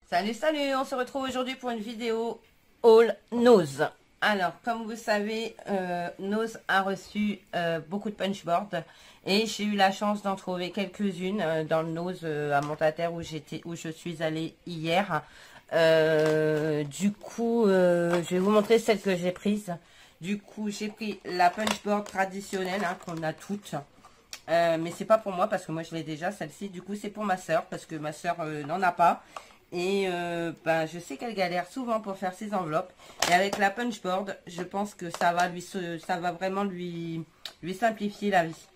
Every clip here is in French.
Salut, salut, on se retrouve aujourd'hui pour une vidéo Haul Nose. Alors, comme vous savez, Nose a reçu beaucoup de punchboards et j'ai eu la chance d'en trouver quelques-unes dans le Nose à Montataire où je suis allée hier. Du coup, je vais vous montrer celle que j'ai prise. Du coup, j'ai pris la punchboard traditionnelle qu'on a toutes. Mais c'est pas pour moi parce que moi je l'ai déjà celle-ci. Du coup, c'est pour ma soeur parce que ma soeur n'en a pas. Et ben, je sais qu'elle galère souvent pour faire ses enveloppes. Et avec la punchboard, je pense que ça va vraiment lui simplifier la vie.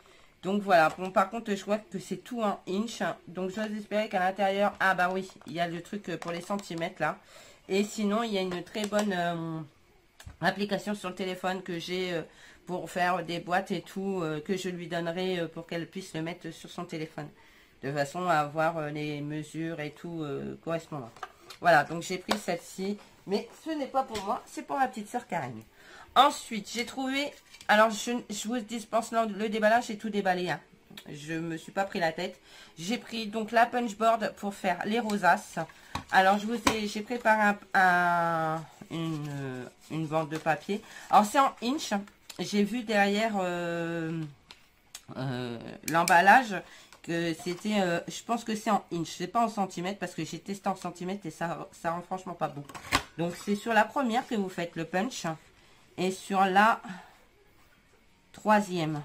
Donc voilà. Bon, par contre, je vois que c'est tout en inch. Donc j'ose espérer qu'à l'intérieur... Ah bah oui, il y a le truc pour les centimètres là. Et sinon, il y a une très bonne application sur le téléphone que j'ai pour faire des boîtes et tout. Que je lui donnerai pour qu'elle puisse le mettre sur son téléphone. De façon à avoir les mesures et tout correspondant. Voilà, donc j'ai pris celle-ci. Mais ce n'est pas pour moi, c'est pour ma petite soeur Karine. Ensuite, j'ai trouvé... Alors, je vous dispense le déballage, j'ai tout déballé. Hein. Je me suis pas pris la tête. J'ai pris donc la punchboard pour faire les rosaces. Alors, j'ai préparé une bande de papier. Alors, c'est en inch. J'ai vu derrière l'emballage que c'était, je pense que c'est en inch, c'est pas en centimètres parce que j'ai testé en centimètres et ça rend franchement pas beau. Donc c'est sur la première que vous faites le punch et sur la troisième.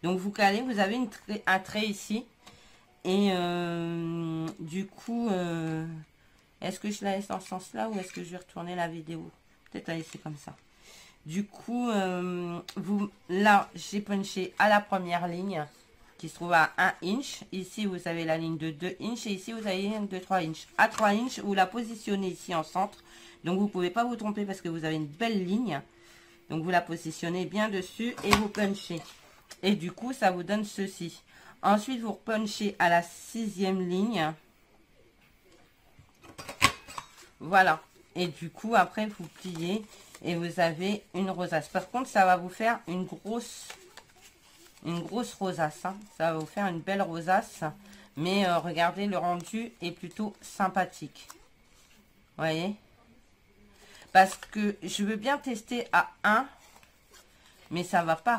Donc vous calez, vous avez un trait ici et du coup, est-ce que je la laisse dans ce sens-là ou est-ce que je vais retourner la vidéo? Peut-être la laisser comme ça. Du coup, là j'ai punché à la première ligne qui se trouve à 1 inch. Ici, vous avez la ligne de 2 inch et ici, vous avez une de 3 inch. À 3 inch, vous la positionnez ici en centre. Donc, vous ne pouvez pas vous tromper parce que vous avez une belle ligne. Donc, vous la positionnez bien dessus et vous punchez. Et du coup, ça vous donne ceci. Ensuite, vous punchez à la 6e ligne. Voilà. Et du coup, après, vous pliez et vous avez une rosace. Par contre, ça va vous faire une grosse rosace, hein. Ça va vous faire une belle rosace, mais regardez, le rendu est plutôt sympathique, vous voyez, parce que je veux bien tester à 1, mais ça va pas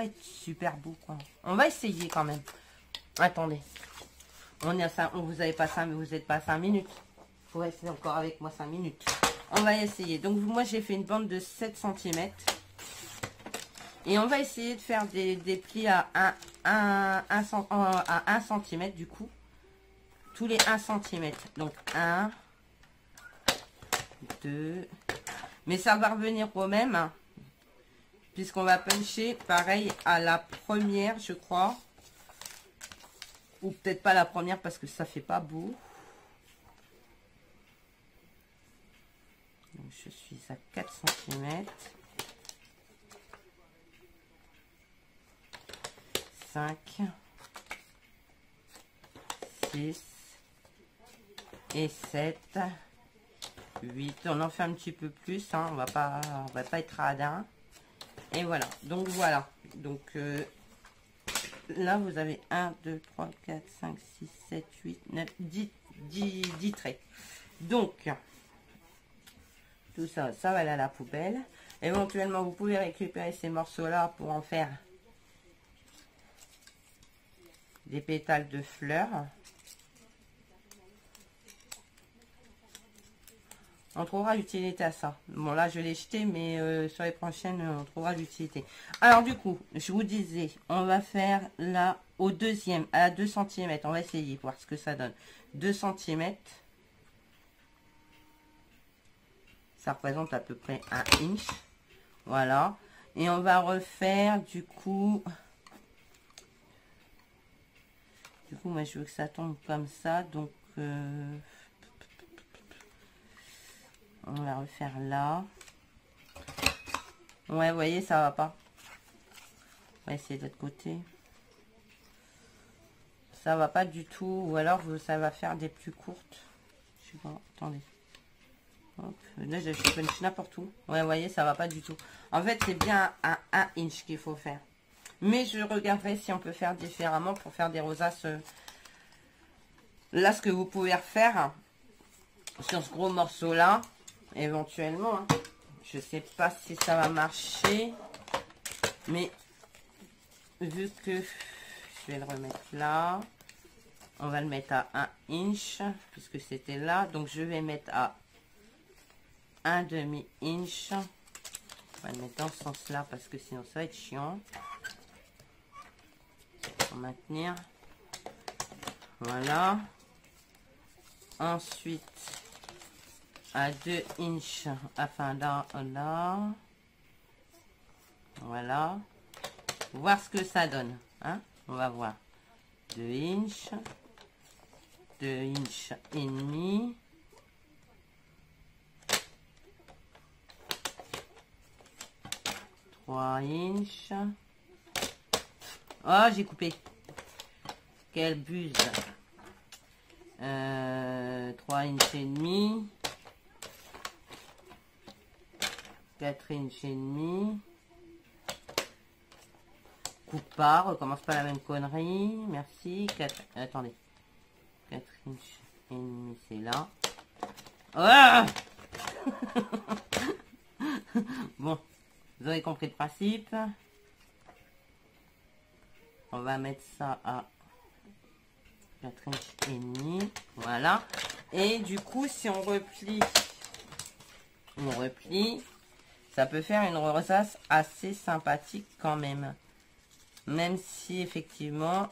être super beau, quoi. On va essayer quand même. Attendez, on est à ça, vous avez pas 5, mais vous n'êtes pas à 5 minutes. Faut rester encore avec moi 5 minutes. On va essayer. Donc moi j'ai fait une bande de 7 cm. Et on va essayer de faire des plis à 1 cm du coup. Tous les 1 cm. Donc 1, 2. Mais ça va revenir au même. Hein, puisqu'on va puncher pareil à la première, je crois. Ou peut-être pas la première parce que ça fait pas beau. Donc je suis à 4 cm. 5, 6 et 7, 8. On en fait un petit peu plus, hein. On va pas être radin. Et voilà. Donc voilà. Donc là vous avez 1, 2, 3, 4, 5, 6, 7, 8, 9, 10 traits. Donc tout ça, ça va aller à la poubelle. Éventuellement vous pouvez récupérer ces morceaux là pour en faire des pétales de fleurs. On trouvera l'utilité à ça. Bon là je l'ai jeté, mais sur les prochaines on trouvera l'utilité. Alors du coup, je vous disais, on va faire là au deuxième, à 2 cm. On va essayer, voir ce que ça donne. 2 cm. Ça représente à peu près 1 inch. Voilà. Et on va refaire du coup... moi, je veux que ça tombe comme ça. Donc, on va refaire là. Ouais, vous voyez, ça va pas. On va essayer de l'autre côté. Ça va pas du tout. Ou alors, ça va faire des plus courtes. Je sais pas. Attendez. Hop. Là, je punch n'importe où. Ouais, vous voyez, ça va pas du tout. En fait, c'est bien à 1 inch qu'il faut faire. Mais je regarderai si on peut faire différemment pour faire des rosaces. Là, ce que vous pouvez refaire, sur ce gros morceau là, éventuellement, hein. Je sais pas si ça va marcher, mais vu que je vais le remettre là, on va le mettre à 1 inch puisque c'était là, donc je vais mettre à 1/2 inch. On va le mettre dans ce sens là parce que sinon ça va être chiant. Pour maintenir, voilà. Ensuite à 2 inch, enfin là, voilà, voir ce que ça donne, hein. On va voir 2 inch, 2 inch et demi, inch. Oh, j'ai coupé, quelle buse. 3 inch et demi, 4 inch et demi. Coupe pas, recommence pas la même connerie, merci. 4, attendez, 4 inch et demi, c'est là. Ah bon, vous avez compris le principe. On va mettre ça à 4 inch et demi, voilà. Et du coup, si on replie, ça peut faire une rosace assez sympathique quand même. Même si effectivement,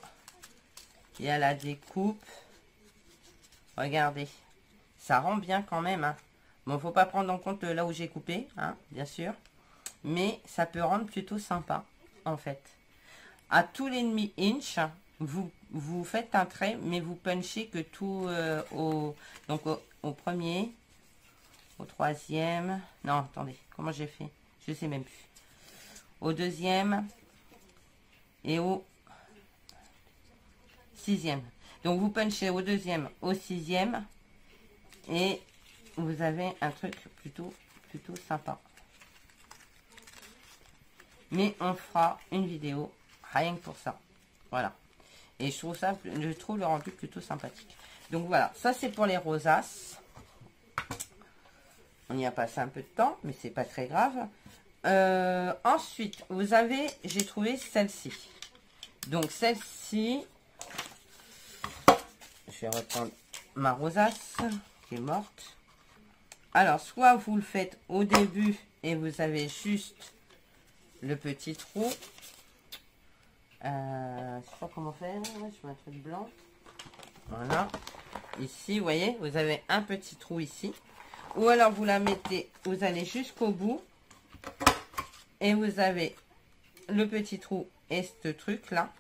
il y a la découpe. Regardez, ça rend bien quand même, hein. Bon, faut pas prendre en compte là où j'ai coupé, hein, bien sûr. Mais ça peut rendre plutôt sympa, en fait. À tous les demi-inch, vous faites un trait, mais vous punchez que tout donc au premier, au troisième. Non, attendez, comment j'ai fait? Je sais même plus. Au deuxième et au sixième. Donc vous punchez au deuxième, au sixième, et vous avez un truc plutôt sympa. Mais on fera une vidéo rien que pour ça. Voilà. Et je trouve le rendu plutôt sympathique. Donc voilà, ça c'est pour les rosaces. On y a passé un peu de temps, mais c'est pas très grave. Ensuite, vous avez, j'ai trouvé celle-ci. Donc celle-ci, je vais reprendre ma rosace qui est morte. Alors, soit vous le faites au début et vous avez juste le petit trou. Je sais pas comment faire. Je mets un truc blanc. Voilà. Ici, vous voyez, vous avez un petit trou ici. Ou alors vous la mettez, vous allez jusqu'au bout. Et vous avez le petit trou et ce truc là.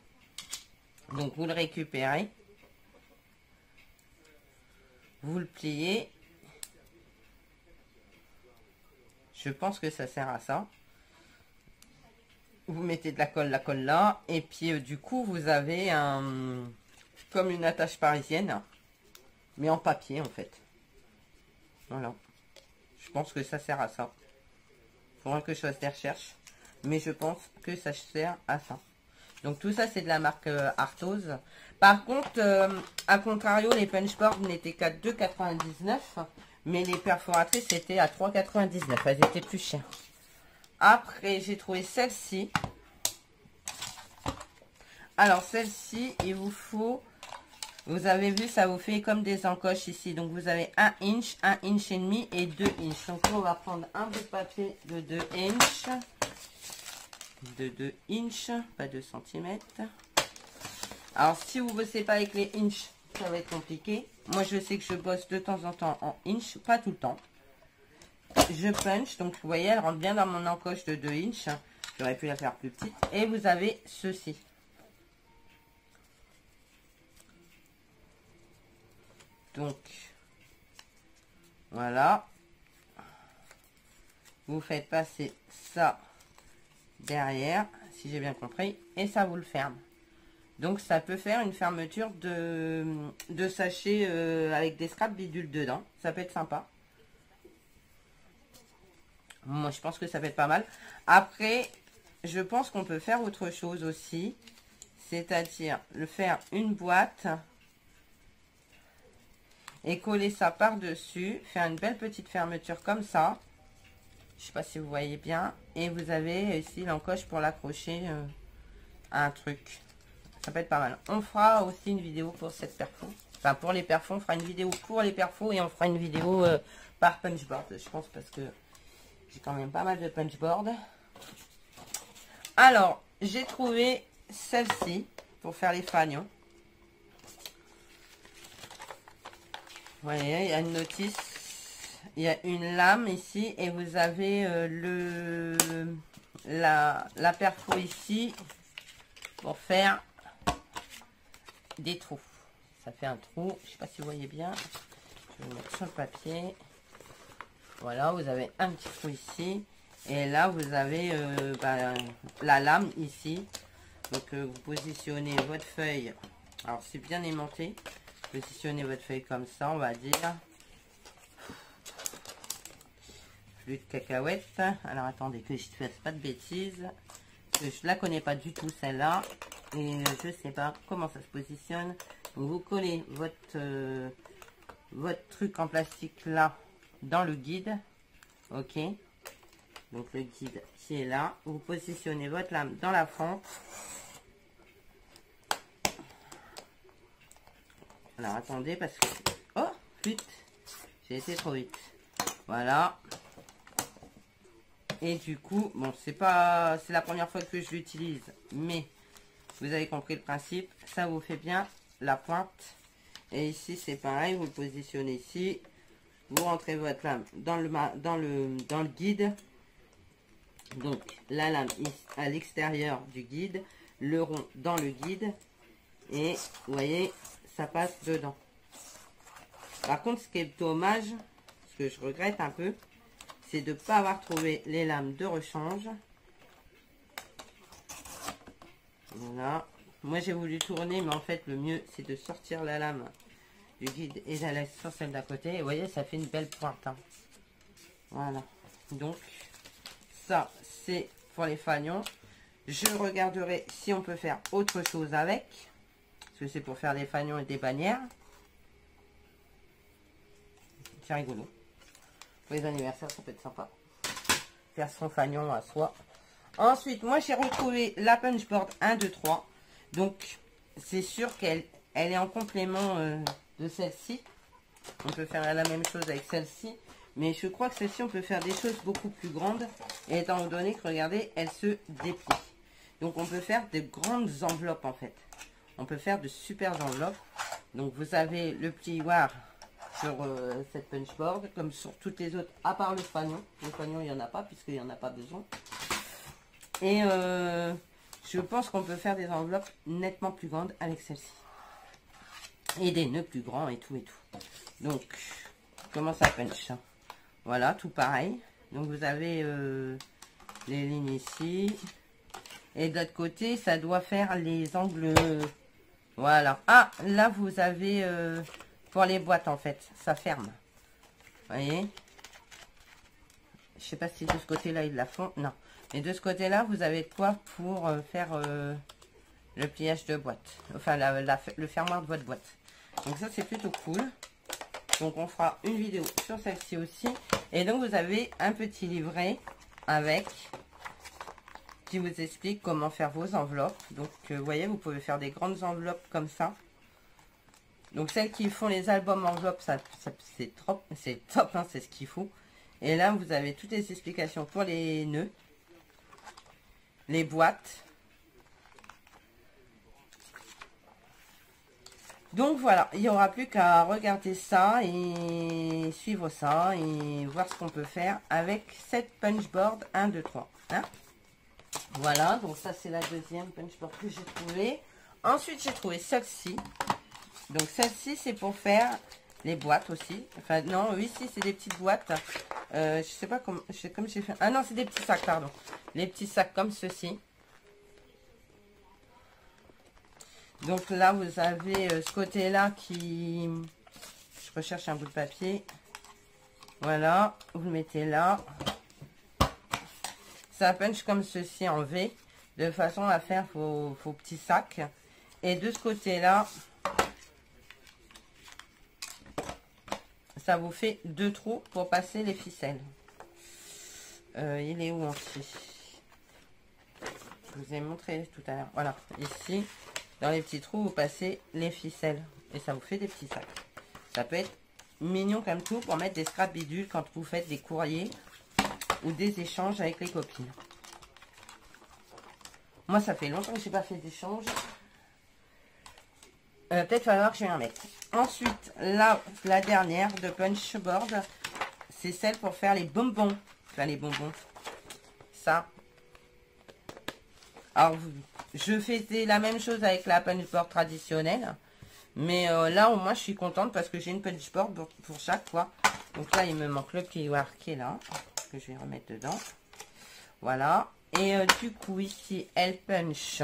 Donc vous le récupérez. Vous le pliez. Je pense que ça sert à ça. Vous mettez de la colle là. Et puis du coup vous avez comme une attache parisienne. Mais en papier en fait. Voilà. Je pense que ça sert à ça. Il faudra que je fasse des recherches. Mais je pense que ça sert à ça. Donc tout ça c'est de la marque Arthos. Par contre, à contrario, les punchboards n'étaient qu'à 2,99. Mais les perforatrices étaient à 3,99. Elles étaient plus chères. Après, j'ai trouvé celle-ci. Alors celle-ci, il vous faut... Vous avez vu, ça vous fait comme des encoches ici. Donc vous avez 1 inch, 1 inch et demi et 2 inch. Donc là, on va prendre un bout de papier de 2 inch. De 2 inch, pas 2 cm. Alors si vous ne bossez pas avec les inch, ça va être compliqué. Moi je sais que je bosse de temps en temps en inch, pas tout le temps. Je punch, donc vous voyez, elle rentre bien dans mon encoche de 2 inch. J'aurais pu la faire plus petite. Et vous avez ceci. Donc, voilà. Vous faites passer ça derrière, si j'ai bien compris, et ça vous le ferme. Donc, ça peut faire une fermeture de sachet avec des scraps bidules dedans. Ça peut être sympa. Moi, je pense que ça peut être pas mal. Après, je pense qu'on peut faire autre chose aussi. C'est-à-dire le faire une boîte. et coller ça par-dessus. Faire une belle petite fermeture comme ça. Je sais pas si vous voyez bien. Et vous avez ici l'encoche pour l'accrocher à un truc. Ça peut être pas mal. On fera aussi une vidéo pour cette perfo. Enfin, pour les perfos, on fera une vidéo pour les perfos et on fera une vidéo par punchboard, je pense, parce que j'ai quand même pas mal de punchboard. Alors, j'ai trouvé celle-ci pour faire les fanions. Vous voyez, il y a une notice, il y a une lame ici et vous avez la perfo ici pour faire des trous. Ça fait un trou, je sais pas si vous voyez bien. Je vais le mettre sur le papier. Voilà, vous avez un petit trou ici. Et là, vous avez la lame ici. Donc, vous positionnez votre feuille. Alors, c'est bien aimanté. Positionnez votre feuille comme ça, on va dire. Flûte de cacahuète. Alors, attendez que je ne fasse pas de bêtises. Parce que je la connais pas du tout, celle-là. Et je sais pas comment ça se positionne. Donc, vous collez votre truc en plastique là dans le guide. Ok. Donc le guide qui est là. Vous positionnez votre lame dans la fente. Alors attendez parce que... Oh, flûte. J'ai été trop vite. Voilà. Et du coup, bon, c'est la première fois que je l'utilise, mais vous avez compris le principe. Ça vous fait bien la pointe. Et ici, c'est pareil. Vous le positionnez ici. Vous rentrez votre lame dans le guide. Donc, la lame à l'extérieur du guide. Le rond dans le guide. Et, vous voyez, ça passe dedans. Par contre, ce qui est dommage, ce que je regrette un peu, c'est de ne pas avoir trouvé les lames de rechange. Voilà. Moi, j'ai voulu tourner, mais en fait, le mieux, c'est de sortir la lame du guide et la laisse sur celle d'à côté. Et vous voyez, ça fait une belle pointe. Hein. Voilà. Donc, ça, c'est pour les fanions. Je regarderai si on peut faire autre chose avec. Parce que c'est pour faire des fanions et des bannières. C'est rigolo. Pour les anniversaires, ça peut être sympa. Faire son fanion à soi. Ensuite, moi, j'ai retrouvé la punchboard 1, 2, 3. Donc, c'est sûr qu'elle est en complément de celle-ci. On peut faire la même chose avec celle-ci. Mais je crois que celle-ci, on peut faire des choses beaucoup plus grandes. Et étant donné que, regardez, elle se déplie. Donc, on peut faire de grandes enveloppes, en fait. On peut faire de super enveloppes. Donc, vous avez le plioir sur cette punchboard, comme sur toutes les autres, à part le fanion. Le fanion, il n'y en a pas, puisqu'il n'y en a pas besoin. Et je pense qu'on peut faire des enveloppes nettement plus grandes avec celle-ci. Et des nœuds plus grands et tout et tout. Donc, comment ça punch? Voilà, tout pareil. Donc, vous avez les lignes ici. Et de l'autre côté, ça doit faire les angles. Voilà. Ah, là, vous avez pour les boîtes, en fait. Ça ferme. Vous voyez? Je sais pas si de ce côté-là, ils la font. Non. Et de ce côté-là, vous avez de quoi pour faire le pliage de boîte. Enfin, le fermoir de votre boîte. Donc ça, c'est plutôt cool. Donc, on fera une vidéo sur celle-ci aussi. Et donc, vous avez un petit livret avec qui vous explique comment faire vos enveloppes. Donc, vous voyez, vous pouvez faire des grandes enveloppes comme ça. Donc, celles qui font les albums enveloppes, c'est top, hein, c'est ce qu'il faut. Et là, vous avez toutes les explications pour les nœuds, les boîtes. Donc voilà, il n'y aura plus qu'à regarder ça et suivre ça et voir ce qu'on peut faire avec cette punchboard 1, 2, 3. Hein? Voilà, donc ça c'est la deuxième punchboard que j'ai trouvée. Ensuite, j'ai trouvé celle-ci. Donc celle-ci, c'est pour faire les boîtes aussi. Enfin non, oui, si, c'est des petites boîtes. Je sais pas comment j'ai fait. Ah non, c'est des petits sacs, pardon. Les petits sacs comme ceci. Donc là, vous avez ce côté-là qui... Je recherche un bout de papier. Voilà, vous le mettez là. Ça punch comme ceci en V, de façon à faire vos petits sacs. Et de ce côté-là, ça vous fait 2 trous pour passer les ficelles. Il est où entier? Je vous ai montré tout à l'heure. Voilà, ici, dans les petits trous, vous passez les ficelles. Et ça vous fait des petits sacs. Ça peut être mignon comme tout pour mettre des scraps bidules quand vous faites des courriers ou des échanges avec les copines. Moi, ça fait longtemps que je n'ai pas fait d'échange. Peut-être falloir que je vais en mettre. Ensuite, là, la dernière de Punchboard, c'est celle pour faire les bonbons. Enfin, les bonbons. Ça. Alors, je faisais la même chose avec la Punchboard traditionnelle. Mais là, au moins, je suis contente parce que j'ai une Punchboard pour chaque fois. Donc là, il me manque le petit wire qui est là. Que je vais remettre dedans. Voilà. Et du coup, ici, elle punch.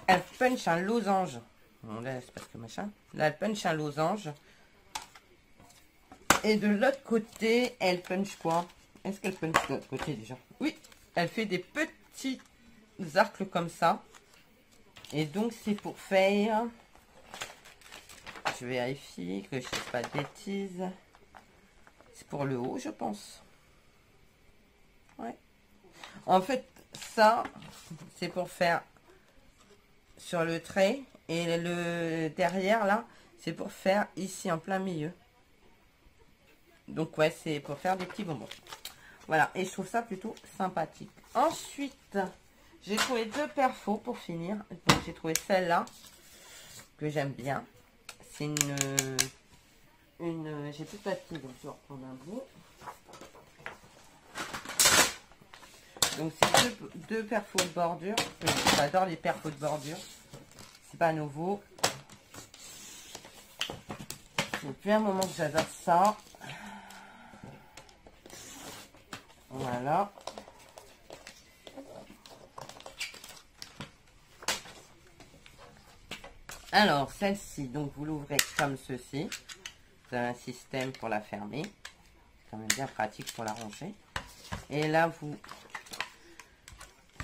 Elle punch un losange. Bon, là, c'est parce que machin. Là, elle punch un losange. Et de l'autre côté, elle punch quoi? Est-ce qu'elle punch de l'autre côté déjà? Oui, elle fait des petits arcs comme ça. Et donc, c'est pour faire... Je vérifie que je ne fais pas de bêtises. C'est pour le haut, je pense. Ouais. En fait, ça, c'est pour faire sur le trait. Et le derrière, là, c'est pour faire ici, en plein milieu. Donc, ouais, c'est pour faire des petits bonbons. Voilà, et je trouve ça plutôt sympathique. Ensuite, j'ai trouvé 2 perfos pour finir. Donc, j'ai trouvé celle-là, que j'aime bien. C'est j'ai plus de papier, donc je vais reprendre un bout. Donc, c'est deux perfos de bordure. J'adore les perfos de bordure. C'est pas nouveau. C'est depuis un moment que j'adore ça. Voilà. Alors, celle-ci, donc vous l'ouvrez comme ceci. Vous avez un système pour la fermer. C'est quand même bien pratique pour la ranger. Et là, je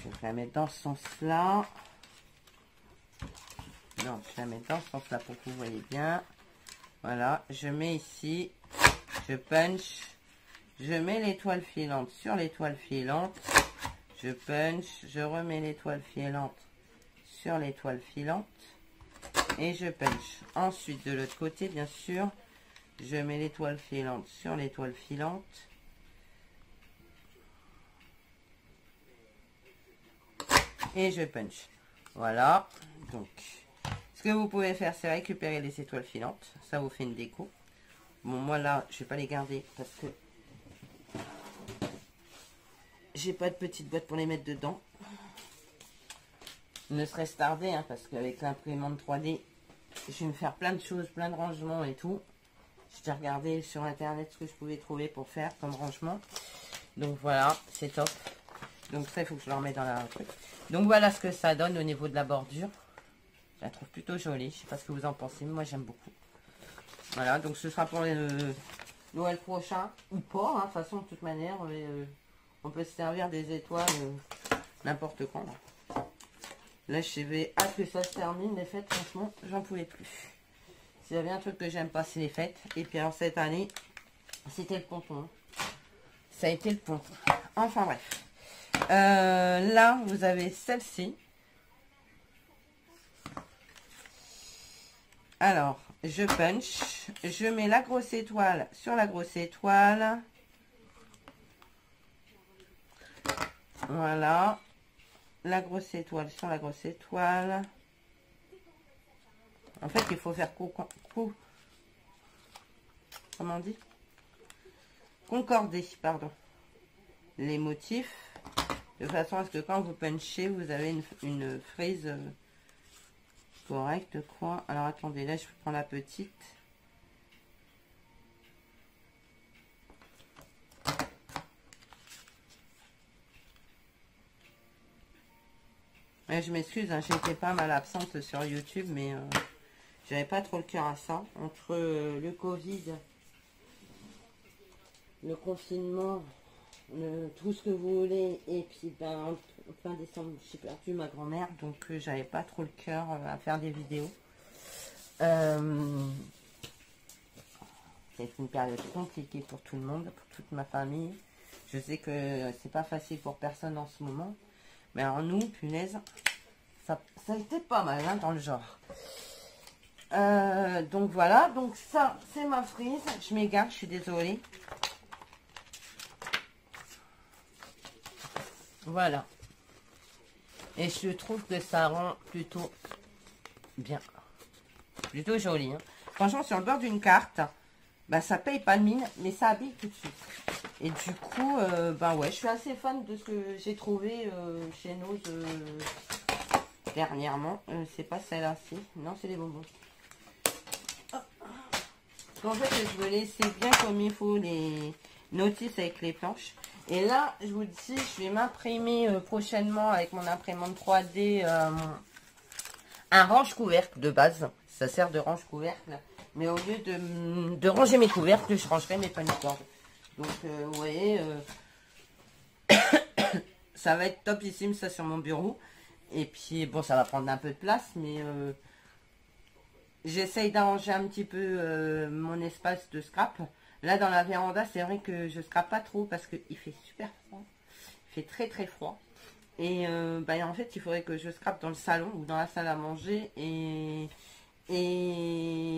vais la mettre dans ce sens-là. Non, je la mets dans ce sens-là pour que vous voyez bien. Voilà, je mets ici, je punch, je mets l'étoile filante sur l'étoile filante, je punch, je remets l'étoile filante sur l'étoile filante et je punch. Ensuite, de l'autre côté, bien sûr, je mets l'étoile filante sur l'étoile filante. Et je punch. Voilà, donc... Ce que vous pouvez faire, c'est récupérer les étoiles filantes. Ça vous fait une déco. Bon, moi là, je vais pas les garder parce que j'ai pas de petite boîte pour les mettre dedans. Ne serait-ce tardé, hein, parce qu'avec l'imprimante 3D, je vais me faire plein de choses, plein de rangements et tout. J'ai regardé sur internet ce que je pouvais trouver pour faire comme rangement. Donc voilà, c'est top. Donc ça, il faut que je le remette dans la truc. Donc voilà ce que ça donne au niveau de la bordure. Je la trouve plutôt jolie. Je sais pas ce que vous en pensez, mais moi j'aime beaucoup. Voilà, donc ce sera pour Noël prochain. Ou pas, hein, de toute façon, de toute manière. On peut se servir des étoiles n'importe quand. Là, je vais hâte que ça se termine. Les fêtes, franchement, j'en pouvais plus. S'il y avait un truc que j'aime pas, c'est les fêtes. Et puis alors cette année, c'était le ponton. Ça a été le ponton. Enfin bref. Là, vous avez celle-ci. Alors, je punch, je mets la grosse étoile sur la grosse étoile. Voilà. La grosse étoile sur la grosse étoile. En fait, il faut faire comment on dit? Concorder, pardon. Les motifs. De façon à ce que quand vous punchez, vous avez une frise... correct, quoi. Alors attendez, là je prends la petite. Et je m'excuse, hein, j'étais pas mal absente sur YouTube, mais j'avais pas trop le cœur à ça. Entre le Covid, le confinement, tout ce que vous voulez, et puis ben, fin décembre, j'ai perdu ma grand-mère, donc j'avais pas trop le cœur à faire des vidéos. C'est une période compliquée pour tout le monde, pour toute ma famille. Je sais que c'est pas facile pour personne en ce moment. Mais alors nous, punaise, ça a été pas mal hein, dans le genre. Donc voilà, donc ça c'est ma frise. Je m'égare, je suis désolée. Voilà. Et je trouve que ça rend plutôt bien. Plutôt joli. Hein. Franchement, sur le bord d'une carte, bah, ça paye pas de mine, mais ça habille tout de suite. Et du coup, bah ouais, je suis assez fan de ce que j'ai trouvé chez Nose dernièrement. C'est pas celle-là-ci. Non, c'est les bonbons. En fait, je veux laisser bien comme il faut les notices avec les planches. Et là, je vous dis, je vais m'imprimer prochainement avec mon imprimante 3D un range-couvercle de base. Ça sert de range-couvercle. Mais au lieu de ranger mes couvercles, je rangerai mes punchboards. Donc, vous voyez, ça va être topissime ça sur mon bureau. Et puis, bon, ça va prendre un peu de place, mais j'essaye d'arranger un petit peu mon espace de scrap. Là, dans la véranda, c'est vrai que je scrape pas trop parce qu'il fait super froid. Il fait très très froid. Et bah, en fait, il faudrait que je scrape dans le salon ou dans la salle à manger. Et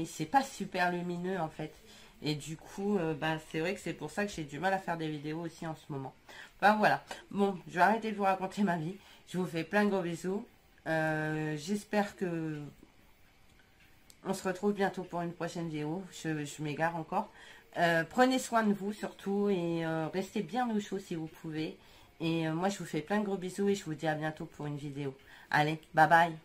c'est pas super lumineux en fait. Et du coup, bah, c'est vrai que c'est pour ça que j'ai du mal à faire des vidéos aussi en ce moment. Enfin voilà. Bon, je vais arrêter de vous raconter ma vie. Je vous fais plein de gros bisous. J'espère que on se retrouve bientôt pour une prochaine vidéo. Je m'égare encore. Prenez soin de vous surtout et restez bien au chaud si vous pouvez. Et moi, je vous fais plein de gros bisous et je vous dis à bientôt pour une vidéo. Allez, bye bye.